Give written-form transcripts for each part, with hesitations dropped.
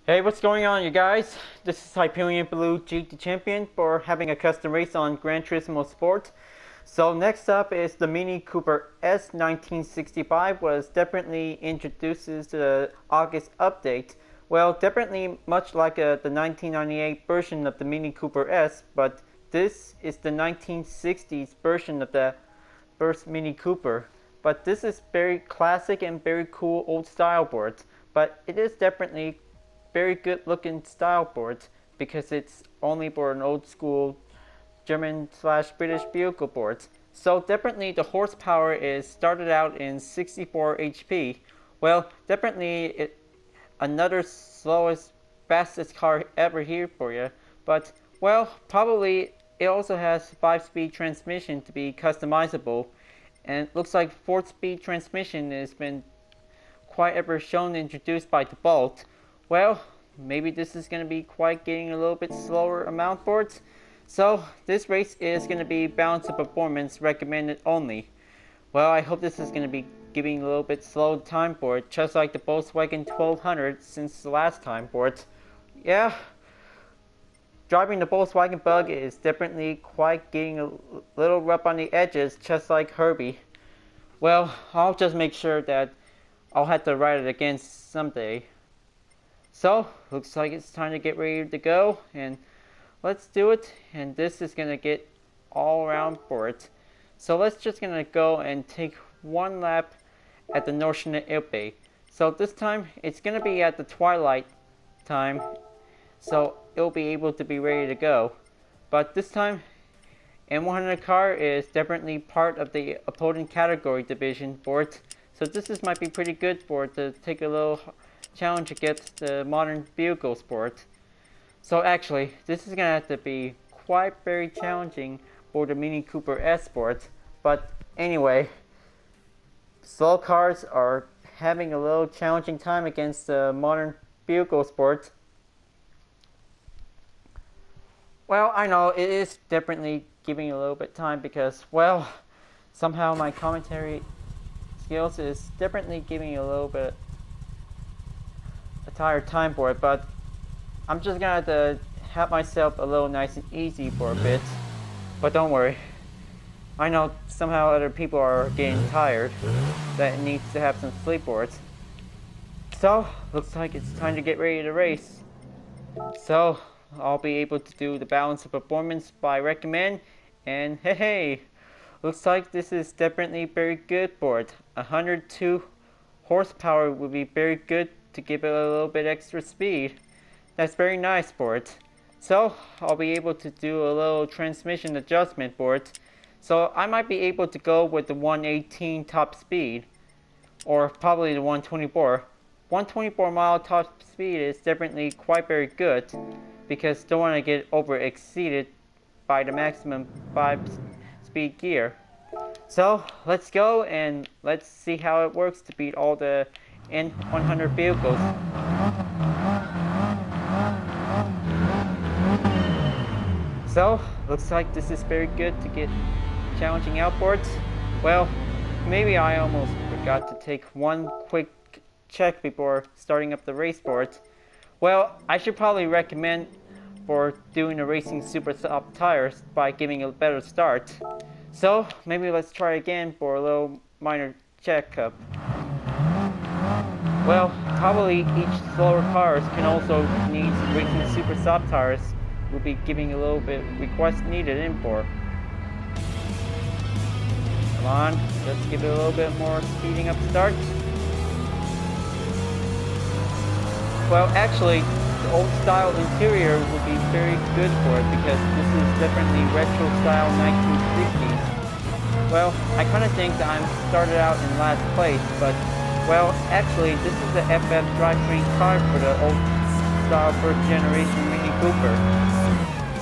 Hey, what's going on, you guys? This is Hyperion-Blue-GT champion for having a custom race on Gran Turismo Sport. So next up is the Mini Cooper S 1965 was definitely introduces the August update. Well, definitely much like the 1998 version of the Mini Cooper S, but this is the 1960s version of the first Mini Cooper. But this is very classic and very cool old style board. But it is definitely very good looking style board because it's only for an old school German/British vehicle board. So definitely the horsepower is started out in 64 HP. Well, definitely another slowest, fastest car ever here for you. But well, probably it also has 5-speed transmission to be customizable, and it looks like 4-speed transmission has been quite ever shown introduced by default. Well, maybe this is going to be quite getting a little bit slower amount boards. So this race is going to be balance of performance recommended only. Well, I hope this is going to be giving a little bit slow time board, just like the Volkswagen 1200 since the last time board. Yeah, driving the Volkswagen Bug is definitely quite getting a little rough on the edges, just like Herbie. Well, I'll just make sure that I'll have to ride it again someday. So, looks like it's time to get ready to go, and let's do it. And this is going to get all around for it. So let's just going to go and take one lap at the Nordschner Ilpe. So this time, it's going to be at the twilight time, so it'll be able to be ready to go. But this time, M100 car is definitely part of the opponent category division for it. So this might be pretty good for it to take a little challenge against the modern vehicle sport. So actually, this is going to have to be quite very challenging for the Mini Cooper S Sport. But anyway, slow cars are having a little challenging time against the modern vehicle sport. Well, I know it is definitely giving a little bit time because, well, somehow my commentary skills is definitely giving a little bit a tired time for it, but I'm just gonna have to have myself a little nice and easy for a bit. But don't worry, I know somehow other people are getting tired that needs to have some sleep for it. So looks like it's time to get ready to race. So I'll be able to do the balance of performance by recommend, and hey, looks like this is definitely very good for it. 102 horsepower would be very good to give it a little bit extra speed. That's very nice for it. So I'll be able to do a little transmission adjustment for it. So I might be able to go with the 118 top speed, or probably the 124. 124 mile top speed is definitely quite very good because don't want to get over exceeded by the maximum 5-speed gear. So let's go and let's see how it works to beat all the N100 vehicles. So looks like this is very good to get challenging outboards. Well, maybe I almost forgot to take one quick check before starting up the race board. Well, I should probably recommend for doing the racing super soft tires by giving a better start. So maybe let's try again for a little minor checkup. Well, probably each slower cars can also need racing super soft tires. We'll be giving a little bit request needed in for. Come on, let's give it a little bit more speeding up start. Well, actually, the old style interior would be very good for it because this is definitely retro style 1960s. Well, I kind of think that I'm started out in last place, but well, actually, this is the FF drivetrain car for the old style first generation Mini Cooper.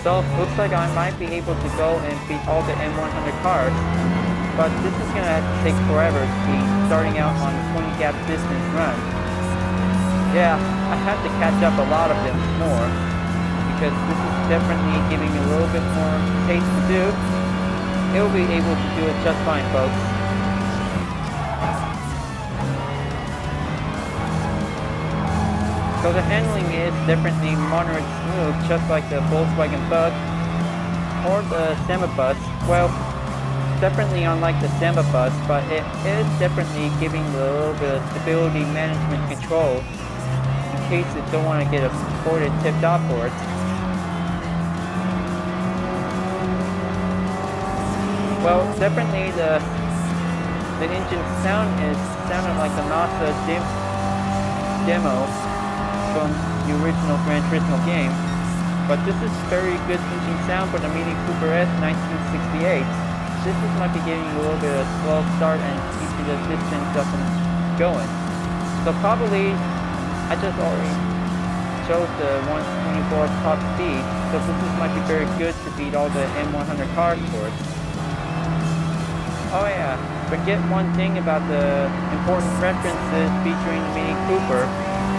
So looks like I might be able to go and beat all the M100 cars, but this is gonna have to take forever to be starting out on a 20 gap distance run. Yeah, I have to catch up a lot of them more, because this is definitely giving me a little bit more taste to do. It'll be able to do it just fine, folks. So the handling is definitely moderate smooth, just like the Volkswagen Bug or the Samba Bus. Well, definitely unlike the Samba Bus, but it is definitely giving a little bit of stability management control in case you don't want to get a ported tipped off for it. Well, definitely the engine sound is sounding like the NASA demo from the original Gran Turismo game, but this is very good engine sound for the Mini Cooper S 1968. This might be giving you a little bit of a slow start and keeping the distance up and going. So probably, I just already chose the 124 top speed, so this might be very good to beat all the M100 cars for it. Oh yeah, forget one thing about the important references featuring the Mini Cooper.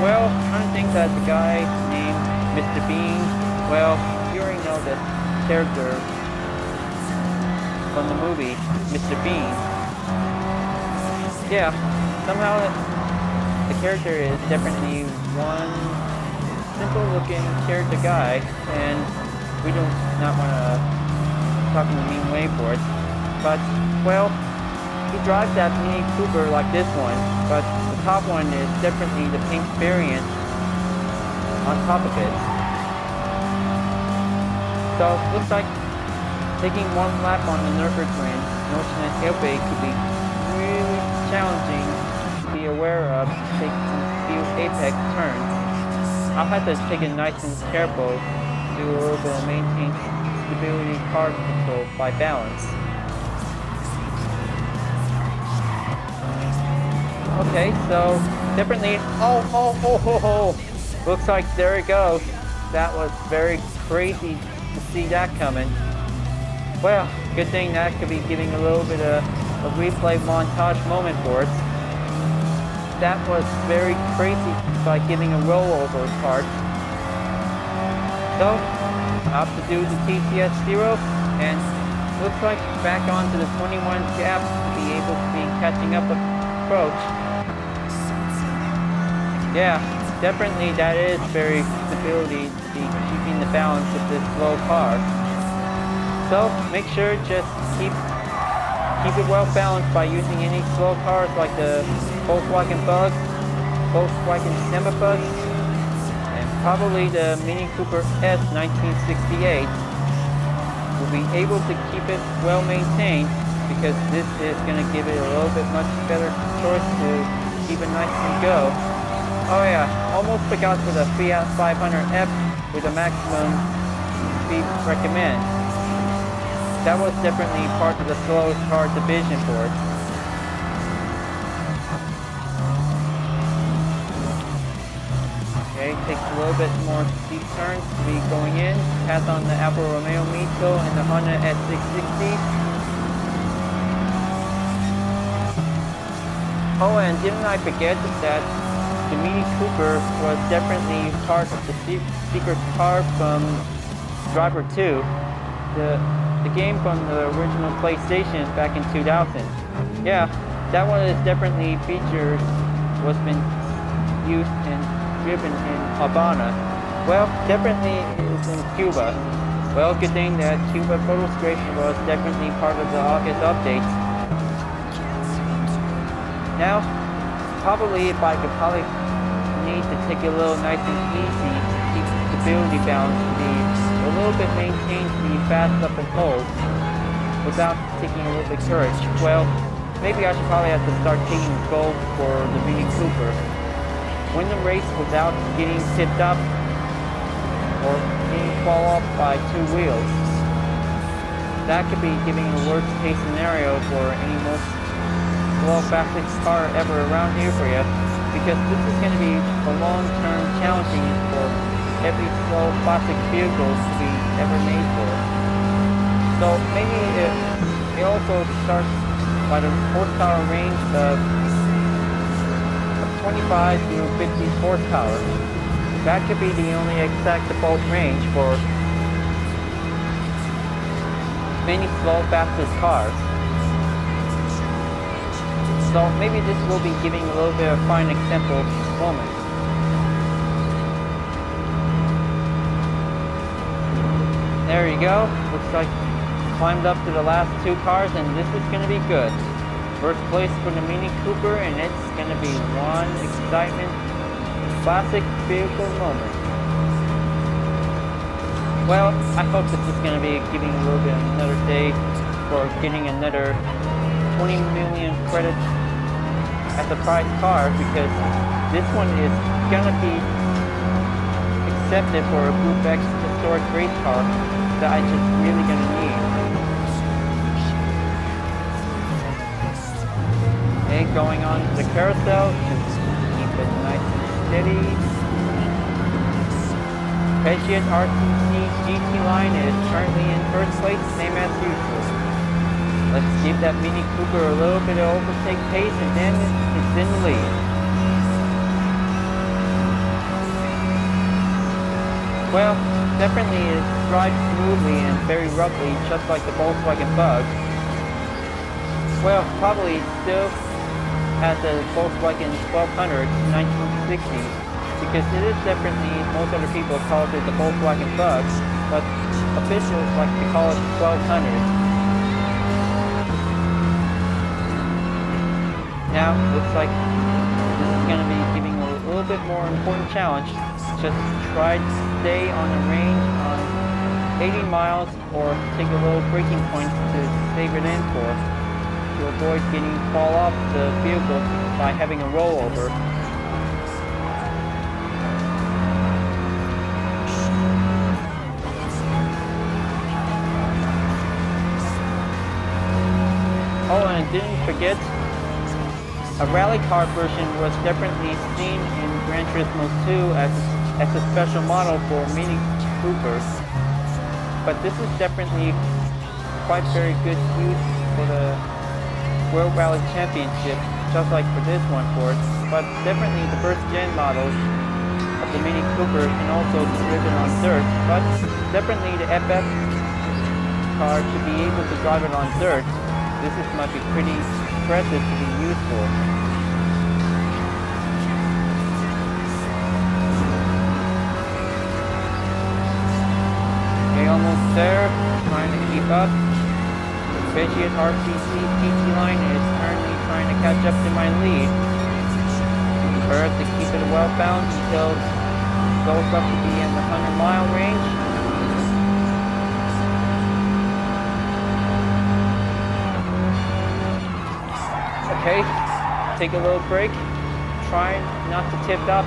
Well, I don't think that the guy named Mr. Bean, well, you already know the character from the movie, Mr. Bean. Yeah, somehow the character is definitely one simple looking character guy, and we do not want to talk in a mean way for it. But, well, he drives that Mini Cooper like this one, but the top one is definitely the pink variant on top of it. So, looks like taking one lap on the Nürburgring notion and airbag could be really challenging to be aware of to take some few apex turns. I'll have to take it nice and careful to do a little bit of maintain stability car control by balance. Okay, so definitely, oh, looks like there it goes. That was very crazy to see that coming. Well, good thing that could be giving a little bit of a replay montage moment for us. That was very crazy by giving a rollover part. So, I'll have to do the TCS 0, and looks like back onto the 21 gap to be able to be catching up approach. Yeah, definitely that is very stability to be keeping the balance of this slow car. So make sure just keep it well balanced by using any slow cars like the Volkswagen Bug, Volkswagen Samba Bus, and probably the Mini Cooper S 1968. Will be able to keep it well maintained because this is going to give it a little bit much better choice to keep it nice and go. Oh yeah, almost forgot for the Fiat 500F with a maximum speed recommend. That was definitely part of the slowest car division for it. Okay, takes a little bit more steep turns to be going in. Pass on the Alfa Romeo Mito and the Honda S660. Oh, and didn't I forget that the Mini Cooper was definitely part of the secret car from Driver 2, the game from the original PlayStation back in 2000. Yeah, that one is definitely featured, was been used and driven in Habana. Well, definitely is in Cuba. Well, good thing that Cuba photo scraping was definitely part of the August updates. Now, probably if I could need to take it a little nice and easy to keep the stability balance to be a little bit maintained to be fast up and hold without taking a little bit courage. Well, maybe I should probably have to start taking gold for the Mini Cooper. Win the race without getting tipped up or getting fall off by two wheels. That could be giving a worst case scenario for any most slow fastest car ever around here for you, because this is going to be a long-term challenging for every slow classic vehicle to be ever made for. So maybe it also starts by the horsepower range of 25 to 50 horsepower. That could be the only exact default range for many slow fastest cars. So maybe this will be giving a little bit of fine example moment. go. Looks like climbed up to the last two cars, and this is going to be good. First place for the Mini Cooper, and it's going to be one excitement, classic vehicle moment. Well, I hope this is going to be giving a little bit of another day for getting another 20 million credits as a prize car, because this one is going to be accepted for a Group X historic race car that I just really going to need. Okay, going on to the carousel, just keep it nice and steady. Hyperion RTC GT line is currently in first place, same as usual. Let's give that Mini Cooper a little bit of overtake pace, and then it's in the lead. Well, definitely it drives smoothly and very roughly, just like the Volkswagen Bug. Well, probably still at the Volkswagen 1200 1960s. Because it is definitely, most other people call it the Volkswagen Bug, but officials like to call it 1200. Now, looks like this is going to be giving a little bit more important challenge. Just try to stay on the range on 80 miles or take a little braking point to save it in for, to avoid getting fall off the vehicle by having a rollover. Oh, and didn't forget, a rally car version was definitely seen in Gran Turismo 2 as a special model for Mini Coopers. But this is definitely quite very good use for the World Rally Championship, just like for this one for it. But definitely the first gen models of the Mini Cooper can also be driven on dirt. But definitely the FF car to be able to drive it on dirt, this might be pretty impressive to be useful. Okay, almost there. Trying to keep up. The Hyperion RTC GT line is currently trying to catch up to my lead. Prefer to keep it well balanced until it goes up to be in the 100-mile range. Okay, take a little break, try not to tip up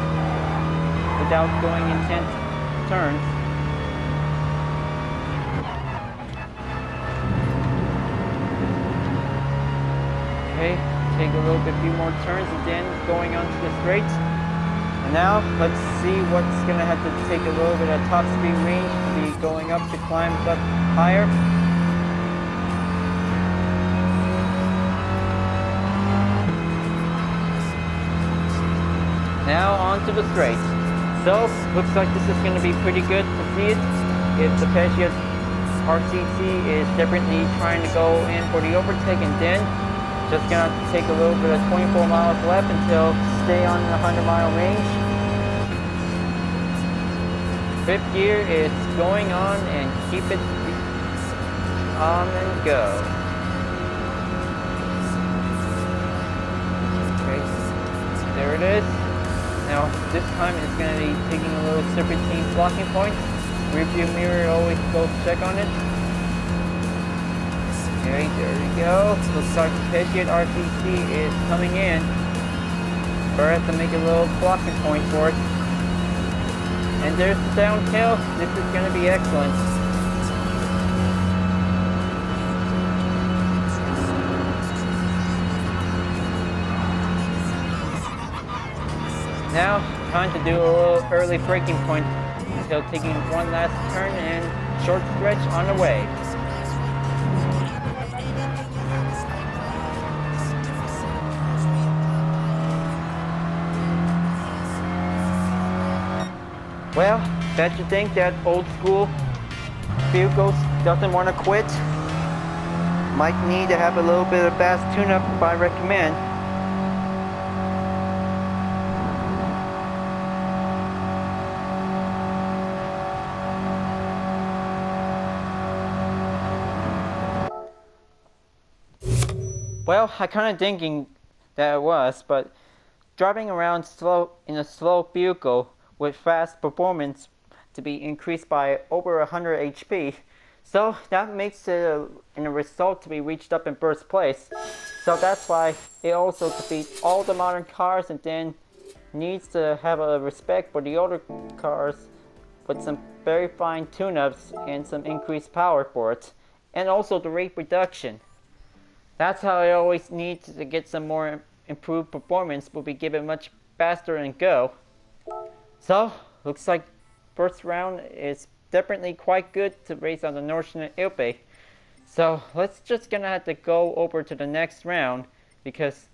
without going intense turns. Okay, take a little bit few more turns and then going onto the straight. And now let's see what's going to have to take a little bit of top speed range to be going up to climb up higher. Now on to the straight. So, looks like this is going to be pretty good to see it. If the Hyperion RTC is definitely trying to go in for the overtake, and then just going to take a little bit of 24 miles left until stay on the 100-mile range. Fifth gear is going on, and keep it on and go. Okay, there it is. Now, this time it's going to be taking a little serpentine blocking point. Rearview mirror, always go check on it. Okay, there we go. Looks like the Hyperion RTC is coming in. But I have to make a little blocking point for it. And there's the downhill. This is going to be excellent. Now, time to do a little early braking point until taking one last turn and short stretch on the way. Well, bet you think that old school vehicles doesn't want to quit. Might need to have a little bit of fast tune-up if I recommend. Well, I kind of thinking that it was, but driving around slow in a slow vehicle with fast performance to be increased by over 100 HP. So that makes it in a result to be reached up in first place. So that's why it also defeats all the modern cars and then needs to have a respect for the older cars with some very fine tune-ups and some increased power for it. And also the rate reduction. That's how I always need to get some more improved performance, will be given much faster and go. So, looks like first round is definitely quite good to race on the Nordschner Ilpe. So, let's just gonna have to go over to the next round, because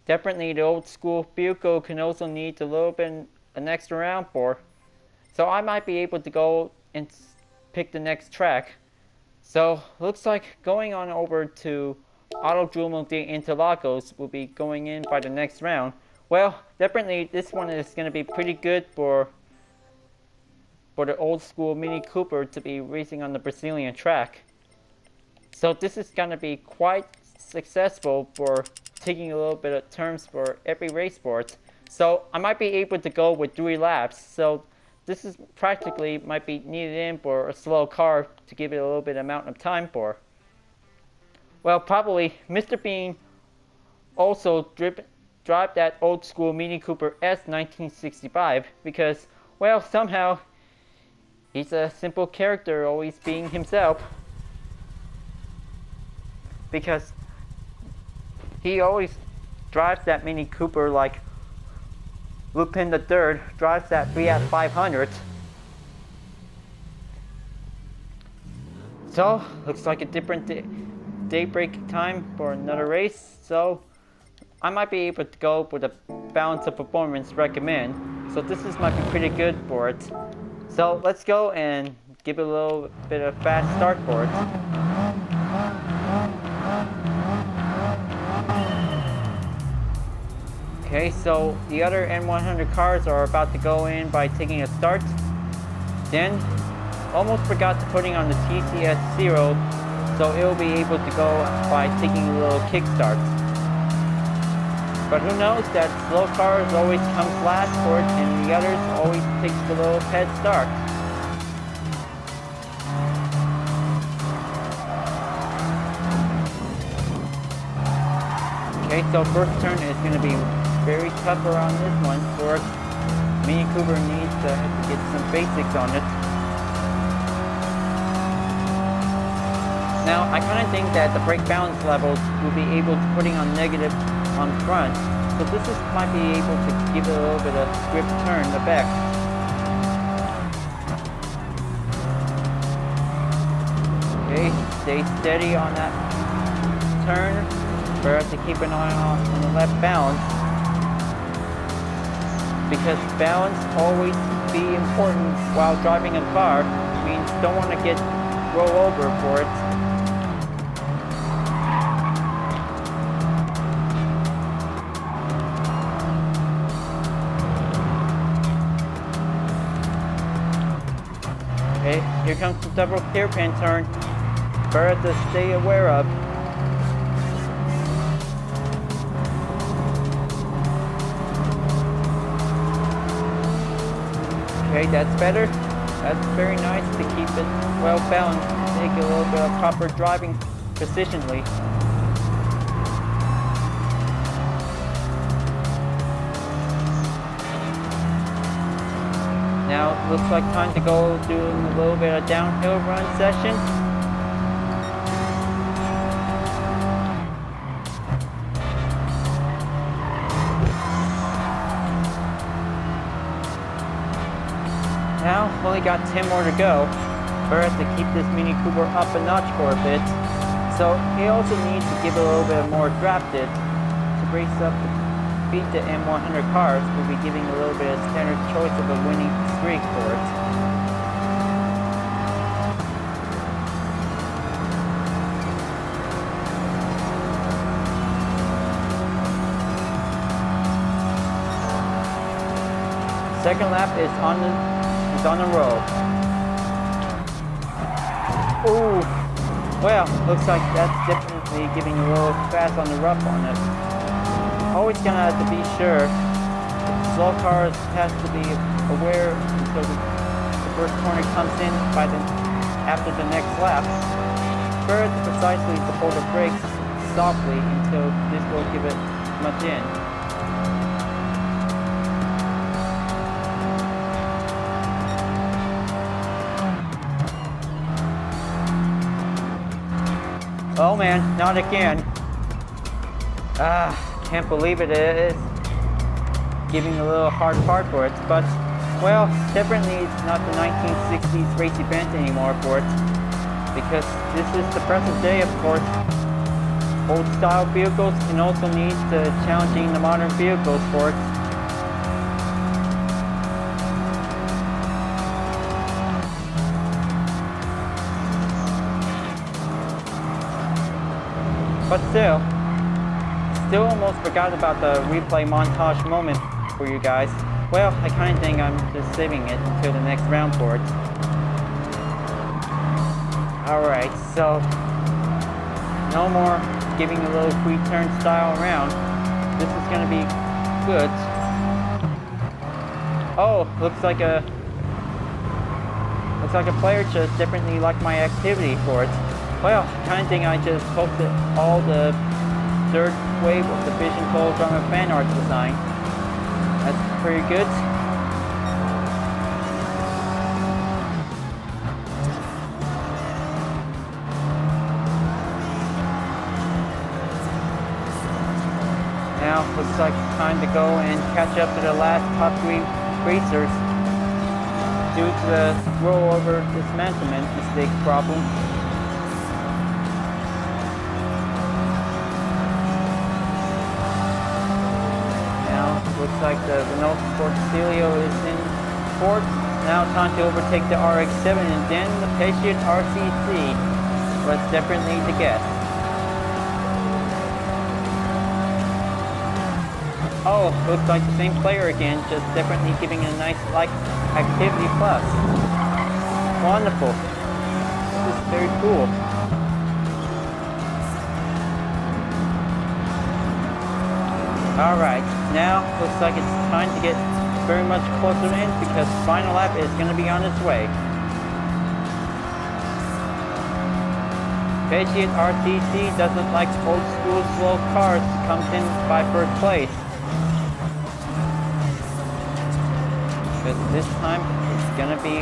definitely the old school vehicle can also need a little bit an extra round for. So I might be able to go and pick the next track. So, looks like going on over to Autodromo de Interlagos will be going in by the next round. Well, definitely this one is going to be pretty good for the old school Mini Cooper to be racing on the Brazilian track. So this is going to be quite successful for taking a little bit of turns for every race sport. So I might be able to go with 3 laps. So this is practically might be needed in for a slow car to give it a little bit amount of time for. Well, probably Mr. Bean also drive that old school Mini Cooper S 1965 because, well, somehow he's a simple character, always being himself. Because he always drives that Mini Cooper like Lupin the Third drives that Fiat 500. So, looks like a different daybreak time for another race. So, I might be able to go with a balance of performance recommend. So this might be pretty good for it. So let's go and give it a little bit of fast start for it. Okay, so the other N100 cars are about to go in by taking a start. Then, almost forgot to putting on the TCS 0, so it will be able to go by taking a little kickstart. But who knows, that slow cars always comes last for it, and the others always takes the little head start. Okay, so first turn is going to be very tougher on this one for it. Mini Cooper needs to get some basics on it. Now, I kind of think that the brake balance levels will be able to putting on negative on front, so this might be able to give it a little bit of grip turn in the back. Okay, stay steady on that turn. We have to keep an eye on the left balance, because balance always be important while driving a car. Means don't want to get roll over for it. Okay, here comes the double hairpin turn. Better to stay aware of. Okay, that's better. That's very nice to keep it well balanced. Take a little bit of proper driving precisionally. Now it looks like time to go do a little bit of downhill run session. Now, only got 10 more to go. But I have to keep this Mini Cooper up a notch for a bit. So, he also needs to give it a little bit more drafted to race up to beat the M100 cars. We'll be giving a little bit of standard choice of a winning streak for it. Second lap is on the roll. Ooh, well, looks like that's definitely definitely giving a little fast on the rough on it. Always gonna have to be sure. Slow cars has to be aware until the first corner comes in after the next lap. First, precisely to hold the brakes softly until this will give it much in. Oh man, not again. Can't believe it is giving a little hard part for it, but well, definitely it's not the 1960s race event anymore for it, because this is the present day, of course. Old style vehicles can also need challenging the modern vehicles for it. But still almost forgot about the replay montage moment for you guys. Well, I kind of think I'm just saving it until the next round for it. Alright, so no more giving a little free turn style around. This is going to be good. Oh, looks like a player just definitely liked my activity for it. Well, I kind of think I just posted all the third wave of the Vision Code from a fan art design. That's pretty good. Now, looks like it's time to go and catch up to the last top 3 racers due to the rollover dismantlement mistake problem. Looks like the Renault Sport Stelvio is in fourth. Now time to overtake the RX-7 and then the Patriot RCC. Was definitely the guess. Oh, looks like the same player again, just definitely giving a nice like activity plus. Wonderful. This is very cool. Alright, now looks like it's time to get very much closer in because final lap is going to be on its way. Patriot RTC doesn't like old school slow cars, comes in by first place. But this time it's going to be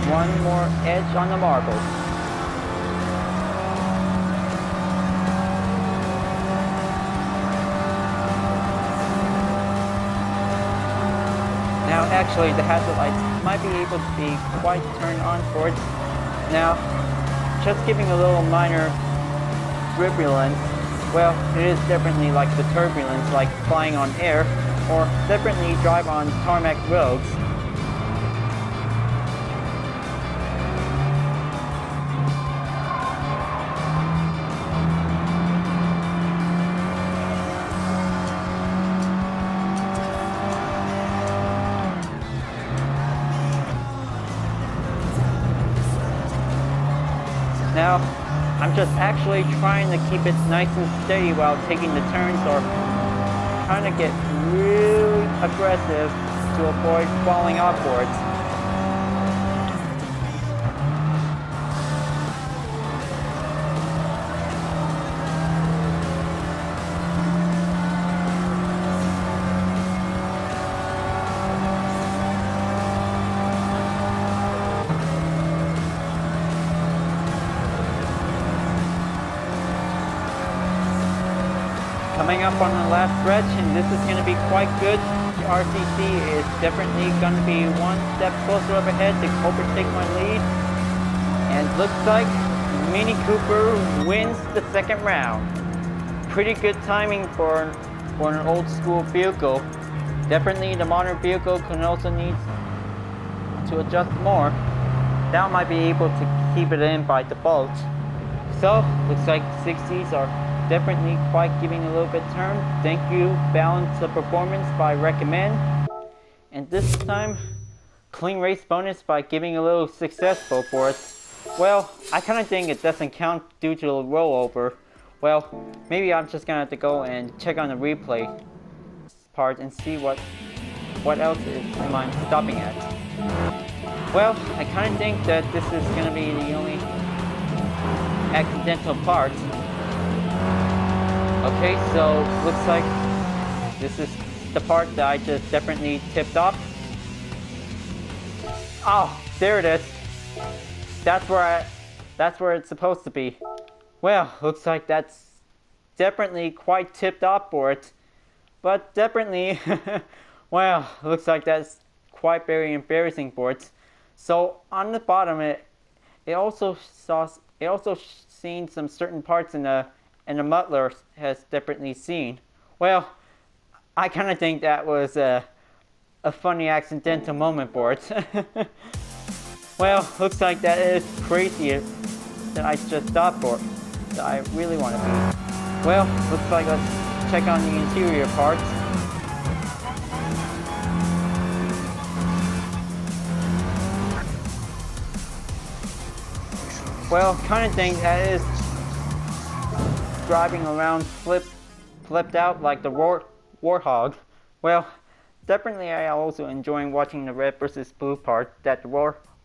one more edge on the marbles. Now actually the hazard lights might be able to be quite turned on for it. Now, just giving a little minor turbulence, well, it is definitely like the turbulence like flying on air, or definitely drive on tarmac roads. Now, I'm just actually trying to keep it nice and steady while taking the turns, or trying to get really aggressive to avoid falling upwards. Coming up on the last stretch, and this is going to be quite good. The RCC is definitely going to be one step closer up ahead to overtake my lead. And looks like Mini Cooper wins the second round. Pretty good timing for an old school vehicle. Definitely the modern vehicle can also need to adjust more. That might be able to keep it in by default. So, looks like the 60s are definitely quite giving a little bit turn. Thank you, Balance of Performance by Recommend. And this time, Clean Race Bonus by giving a little successful for us. Well, I kind of think it doesn't count due to the rollover. Well, maybe I'm just gonna have to go and check on the replay part and see what else am I stopping at. Well, I kind of think that this is gonna be the only accidental part. Okay, so looks like this is the part that I just definitely tipped off. Oh, there it is. That's where it's supposed to be. Well, looks like that's definitely quite tipped off for it. But definitely, well, looks like that's quite very embarrassing for it. So on the bottom, it also seen some certain parts in the muddler has definitely seen. Well, I kind of think that was a funny accidental moment for it. Well, looks like that is crazy that I just stopped for. That I really want to be. Well, looks like let's check on the interior parts. Well, kind of think that is driving around flipped out like the Warthog. Well, definitely I also enjoying watching the red versus blue part that the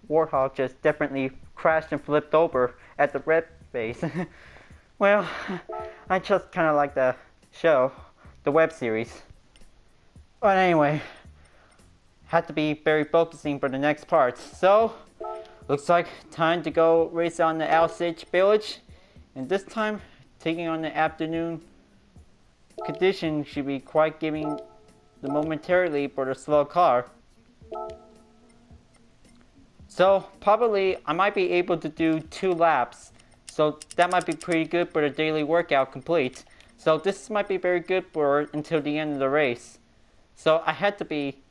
Warthog just definitely crashed and flipped over at the red base. Well, I just kind of like the show, the web series. But anyway, had to be very focusing for the next part. So, looks like time to go race on the Alsage Village. And this time, taking on the afternoon condition should be quite giving the momentarily for the slow car. So probably I might be able to do 2 laps. So that might be pretty good for the daily workout complete. So this might be very good for until the end of the race. So I had to be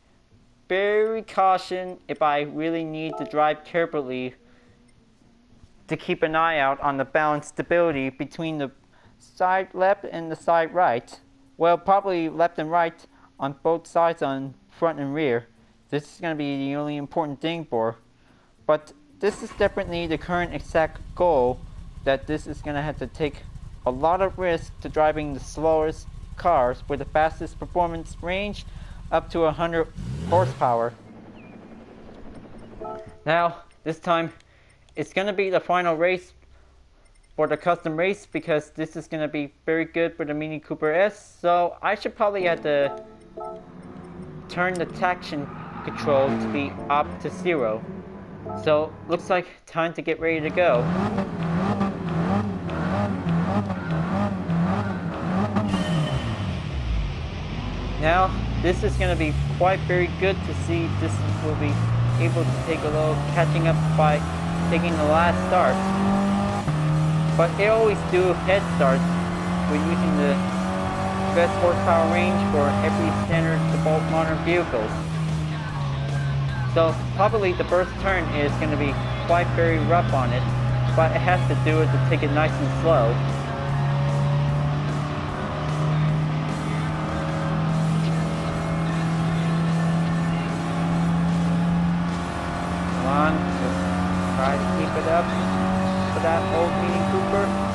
very cautious if I really need to drive carefully to keep an eye out on the balance stability between the side left and the side right. Well, probably left and right on both sides on front and rear. This is going to be the only important thing for. But this is definitely the current exact goal, that this is going to have to take a lot of risk to driving the slowest cars with the fastest performance range up to 100 horsepower. Now, this time, it's going to be the final race for the custom race because this is going to be very good for the Mini Cooper S. So I should probably have to turn the traction control to be up to 0. So looks like time to get ready to go. Now this is going to be quite very good to see. This will be able to take a little catching up by taking the last start. But they always do head starts with using the best horsepower range for every standard default modern vehicles. So probably the first turn is going to be quite very rough on it, but it has to do it to take it nice and slow. Come on, just try to keep it up for that old Mini Cooper.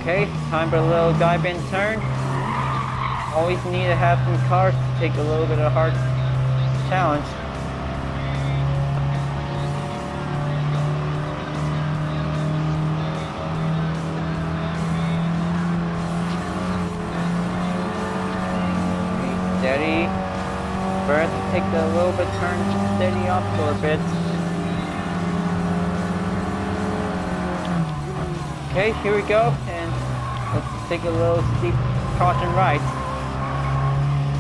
Okay, time for a little dive-in turn. Always need to have some cars to take a little bit of hard challenge. Okay, steady. First, take the little bit turn steady off for a bit. Okay, here we go, and let's take a little steep caution right.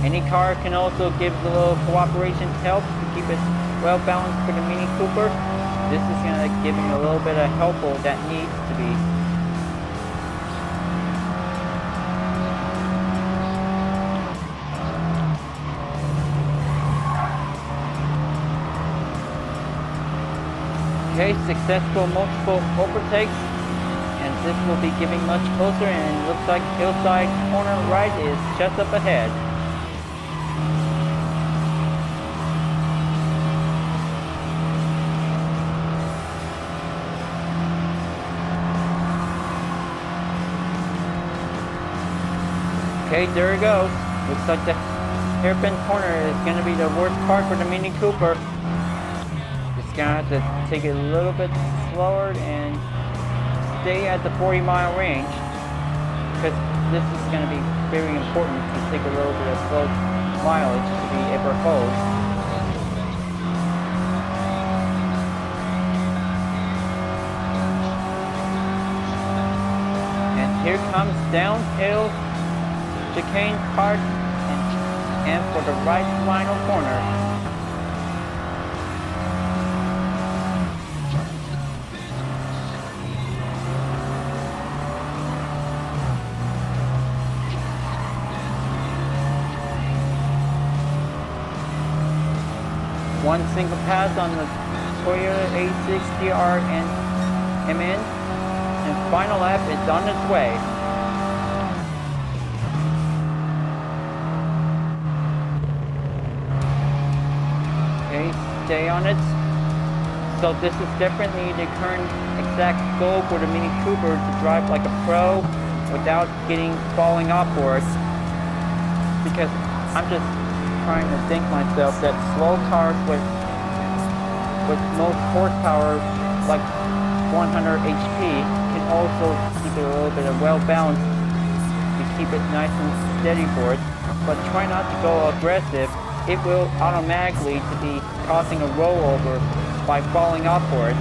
Any car can also give a little cooperation help to keep it well balanced for the Mini Cooper. This is going to give him a little bit of help that needs to be. Okay, successful multiple overtakes. And this will be getting much closer, and it looks like hillside corner right is just up ahead. Okay, there it goes. Looks like the hairpin corner is going to be the worst part for the Mini Cooper. Just going to have to take it a little bit slower and stay at the 40-mile range, because this is going to be very important to take a little bit of slow mileage to be able to hold. And here comes downhill chicane part, and for the right final corner. One single pass on the Toyota A6 and MN, and final lap is on its way. Okay, stay on it. So this is definitely the current exact goal for the Mini Cooper, to drive like a pro without falling upwards. Because I'm just trying to think myself that slow cars with most horsepower, like 100 HP, can also keep it a little bit of well balanced to keep it nice and steady for it. But try not to go aggressive. It will automatically to be causing a rollover by falling upward.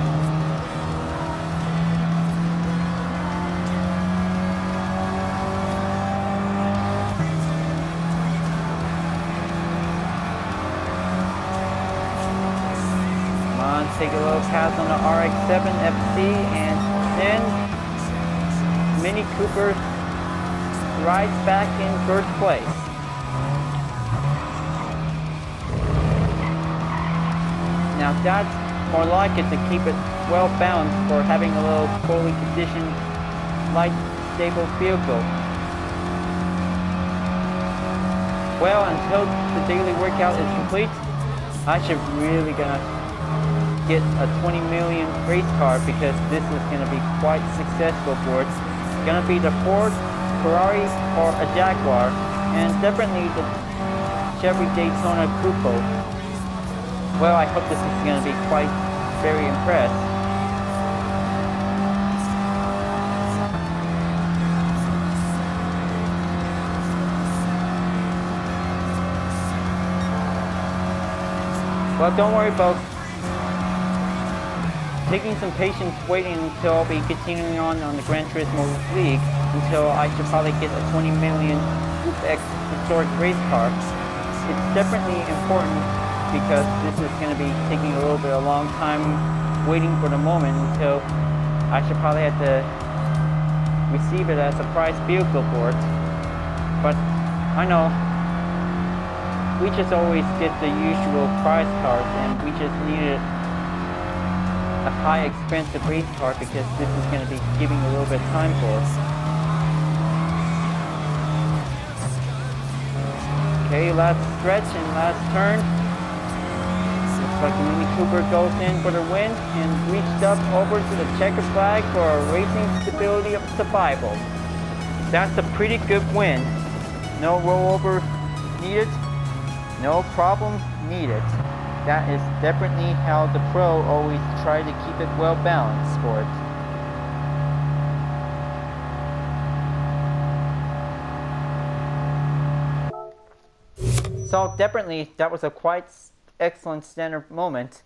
Take a little pass on the RX-7 FC, and then Mini Cooper rides back in first place. Now that's more like it, to keep it well balanced for having a little fully conditioned, light, stable vehicle. Well, until the daily workout is complete, I should really gonna get a 20 million race car, because this is going to be quite successful for it. It's going to be the Ford, Ferrari, or a Jaguar, and definitely the Chevy Daytona Coupe. Well, I hope this is going to be quite very impressed. Well, don't worry, folks. Taking some patience, waiting until I'll be continuing on the Gran Turismo League, until I should probably get a 20 million X historic race car. It's definitely important, because this is going to be taking a little bit of a long time waiting for the moment, until I should probably have to receive it as a prize vehicle for it. But I know we just always get the usual prize cars, and we just needed a high expensive race car, because this is going to be giving a little bit of time for us. Okay, last stretch and last turn. Looks like the Mini Cooper goes in for the win and reached up over to the checkered flag for a racing stability of survival. That's a pretty good win. No rollover needed, no problem needed. That is definitely how the pro always try to keep it well balanced for it. So definitely that was a quite excellent standard moment.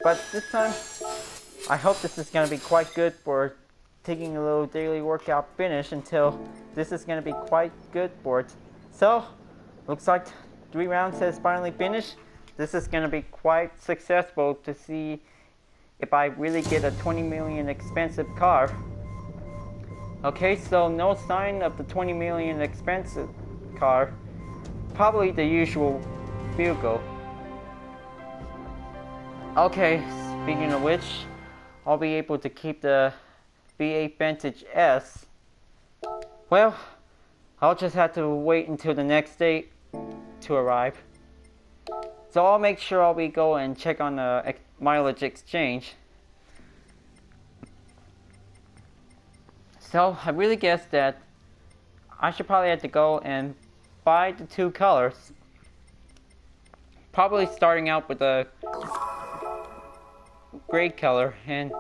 But this time, I hope this is going to be quite good for taking a little daily workout finish, until this is going to be quite good for it. So, looks like 3 rounds has finally finished. This is going to be quite successful to see if I really get a 20 million expensive car. Okay, so no sign of the 20 million expensive car. Probably the usual vehicle. Okay, speaking of which, I'll be able to keep the V8 Vantage S. Well, I'll just have to wait until the next day to arrive. So I'll make sure I'll be go and check on the mileage exchange. So I really guess that I should probably have to go and buy the 2 colors. Probably starting out with a gray color, and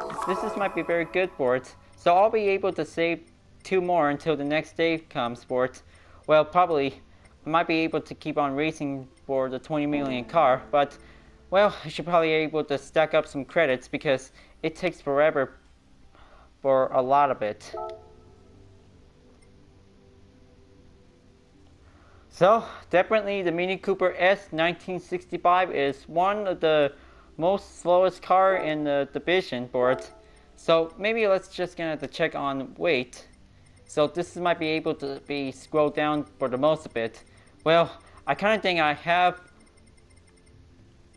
might be very good for it. So I'll be able to save 2 more until the next day comes for it. Well, probably I might be able to keep on racing for the 20 million car, but well, I should probably be able to stack up some credits because it takes forever for a lot of it. So definitely the Mini Cooper S 1965 is one of the most slowest car in the division for it. So maybe let's just gonna have to check on weight. So this might be able to be scrolled down for the most of it. Well, I kind of think I have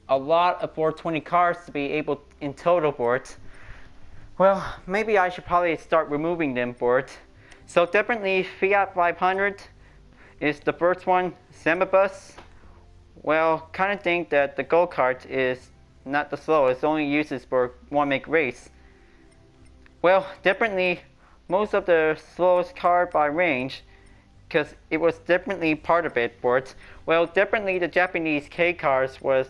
a lot of 420 cars to be able in total for it. Well, maybe I should probably start removing them for it. So definitely Fiat 500 is the first one. Semibus, well, kind of think that the go-kart is not the slowest, only uses for one make race. Well, definitely most of the slowest car by range, because it was definitely part of it for it. Well, definitely the Japanese K cars was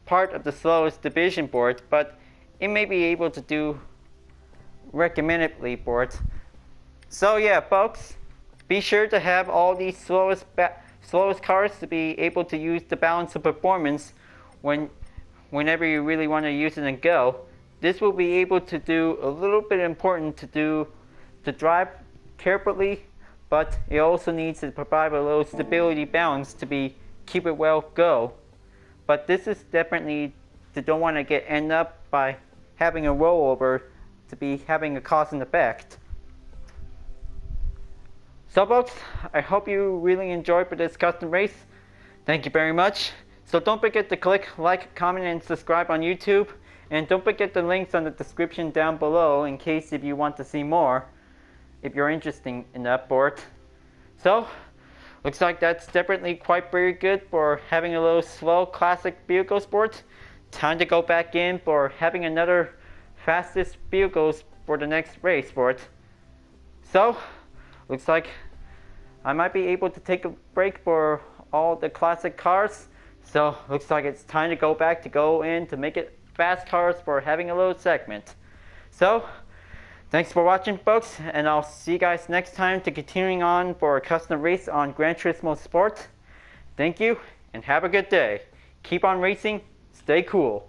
part of the slowest division for it, but it may be able to do recommendably for it. So yeah, folks, be sure to have all these slowest cars to be able to use the balance of performance whenever you really want to use it and go. This will be able to do a little bit important to drive carefully, but it also needs to provide a little stability balance to keep it well go. But this is definitely to don't want to end up by having a rollover to be having a cause and effect. So folks, I hope you really enjoyed this custom race. Thank you very much. So don't forget to click like, comment, and subscribe on YouTube. And don't forget the links on the description down below in case if you want to see more, if you're interested in that board. So, looks like that's definitely quite very good for having a little slow classic vehicle sport. Time to go back in for having another fastest vehicles for the next race for it. So, looks like I might be able to take a break for all the classic cars. So, looks like it's time to go in to make it fast cars for having a little segment. So, thanks for watching, folks, and I'll see you guys next time to continuing on for a custom race on Gran Turismo Sport. Thank you, and have a good day. Keep on racing, stay cool.